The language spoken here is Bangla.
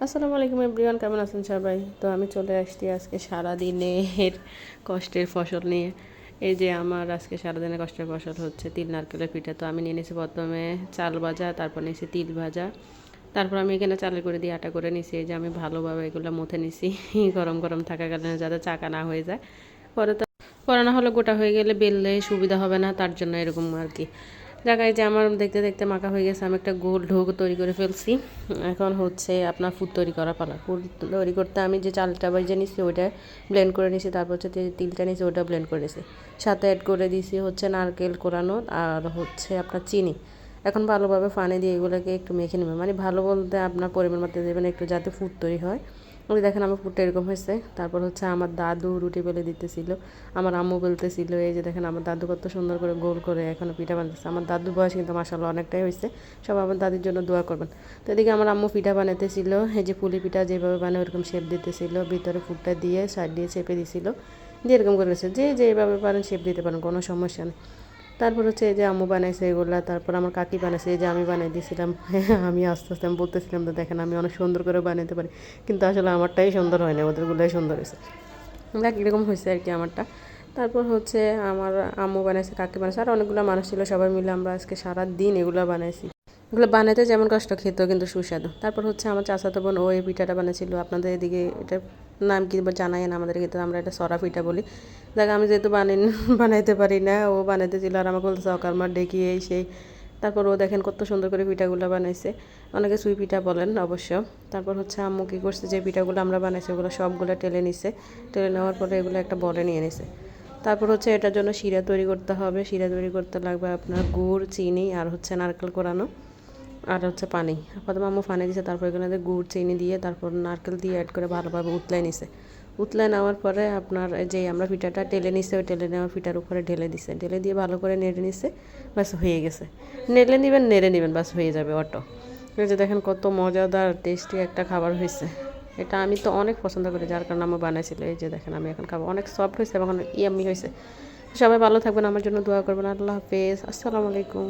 আসসালামু আলাইকুম এভরিওয়ান, কেমন আছেন সবাই? তো আমি চলে আসছি আজকে সারাদিনের কষ্টের ফসল নিয়ে। এই যে আমার আজকে সারাদিনের কষ্টের ফসল হচ্ছে তিল নারকেলের পিঠা। তো আমি নিয়ে নিয়েছি প্রথমে চাল ভাজা, তারপর নিয়েছি তিল ভাজা, তারপর আমি এখানে চালের করে দিয়ে আটা করে নিয়েছি। এই যে আমি ভালোভাবে এগুলো মুথে নিছি গরম গরম থাকা কারণে, যাতে চাকা না হয়ে যায়। পরে তো পরে না হলে গোটা হয়ে গেলে বেললে সুবিধা হবে না, তার জন্য এরকম আর কি। জায়গায় যে আমার দেখতে দেখতে মাখা হয়ে গেছে, আমি একটা গোল ঢোক তৈরি করে ফেলছি। এখন হচ্ছে আপনার ফুড তৈরি করা পালা। ফুড তৈরি করতে আমি যে চালটা ভেজে নিছি ওইটা ব্লেন্ড করে নিছি, তারপর হচ্ছে তিলটা নিছি ওইটা ব্লেন্ড করে নিছি, সাথে অ্যাড করে দিছি হচ্ছে নারকেল কোরানো আর হচ্ছে আপনার চিনি। এখন ভালোভাবে পানি দিয়ে এগুলোকে একটু মেখে নেবেন, মানে ভালো বলতে আপনার পরিমাণ মতো দেবেন একটু, যাতে ফুড তৈরি হয়। ওই দেখেন আমার ফুডটা এরকম হয়েছে। তারপর হচ্ছে আমার দাদু রুটি বেলে দিতেছিল, আমার আম্মু বেলতেছিল। এই যে দেখেন আমার দাদু কত সুন্দর করে গোল করে এখনও পিঠা বানাতেছে। আমার দাদুর বয়স কিন্তু মাশাআল্লাহ অনেকটাই হয়েছে। সব আমার দাদির জন্য দোয়া করবেন। তো এদিকে আমার আম্মু পিঠা বানাতেছিল, এই যে পুলি পিঠা যেভাবে বানায় ওরকম শেপ দিতেছিল, ভিতরে ফুডটা দিয়ে সাইড দিয়ে চেপে দিছিল, দিয়ে এরকম করেছে। যে যেভাবে পারেন শেপ দিতে পারেন, কোনো সমস্যা নেই। তারপর হচ্ছে এই যে আম্মু বানাইছে এগুলা, তারপর আমার কাকি বানাইছে, এই যে আমি বানাই দিয়েছিলাম আমি আস্তে আস্তে আমি বলতেছিলাম তো দেখেন আমি অনেক সুন্দর করে বানাতে পারি, কিন্তু আসলে আমারটাই সুন্দর হয় না, ওদেরগুলোই সুন্দর হয়েছে। দেখ এরকম হয়েছে আর কি আমারটা। তারপর হচ্ছে আমার আম্মু বানাইছে, কাকি বানাইছে, আর অনেকগুলো মানুষ ছিল, সবাই মিলে আমরা আজকে সারা দিন এগুলো বানাইছি। এগুলো বানাইতে যেমন কষ্ট, খেতেও কিন্তু সুস্বাদু। তারপর হচ্ছে আমার চাচাতো বোন ও এই পিঠাটা বানিয়েছিল। আপনাদের এদিকে এটার নাম কি জানাই না, আমাদের কিন্তু আমরা এটা সরা পিঠা বলি। দেখ আমি যেহেতু বানাইতে পারি না, ও বানাইতেছিল আর আমাকে বলতেছে অকারমার ডেকি এই সেই। তারপর ও দেখেন কত সুন্দর করে পিঠাগুলো বানাইছে, অনেকে সুই পিঠা বলেন অবশ্য। তারপর হচ্ছে আম্মু কী করছে, যে পিঠাগুলো আমরা বানাইছি ওগুলো সবগুলো টেলে নিছে, টেলে নেওয়ার পরে এগুলো একটা বলে নিয়ে নিছে। তারপর হচ্ছে এটার জন্য শিরা তৈরি করতে হবে। শিরা তৈরি করতে লাগবে আপনার গুড়, চিনি আর হচ্ছে নারকেল কোরানো আর হচ্ছে পানি। প্রথমে আম্মু পানি দিয়েছে, তারপর এখানে গুড় চিনি দিয়ে তারপর নারকেল দিয়ে অ্যাড করে ভালোভাবে উতলাই নিছে। উতলাই নেওয়ার পরে আপনার যে আমরা পিঠাটা টেলে নিছে, ওই টেলে নেওয়ার পিঠার উপরে ঢেলে দিছে, ঢেলে দিয়ে ভালো করে নেড়ে নিছে। ব্যাস হয়ে গেছে। নেড়ে নেবেন, ব্যাস হয়ে যাবে অটো। এই যে দেখেন কত মজাদার টেস্টি একটা খাবার হয়েছে। এটা আমি তো অনেক পছন্দ করি, যার কারণে আমার বানাইছিল। এই যে দেখেন আমি এখন খাবো, অনেক সফট হয়েছে এবং অনেক ইয়াম্মি হয়েছে। সবাই ভালো থাকবেন, আমার জন্য দোয়া করবেন। আল্লাহ হাফেজ, আসসালামু আলাইকুম।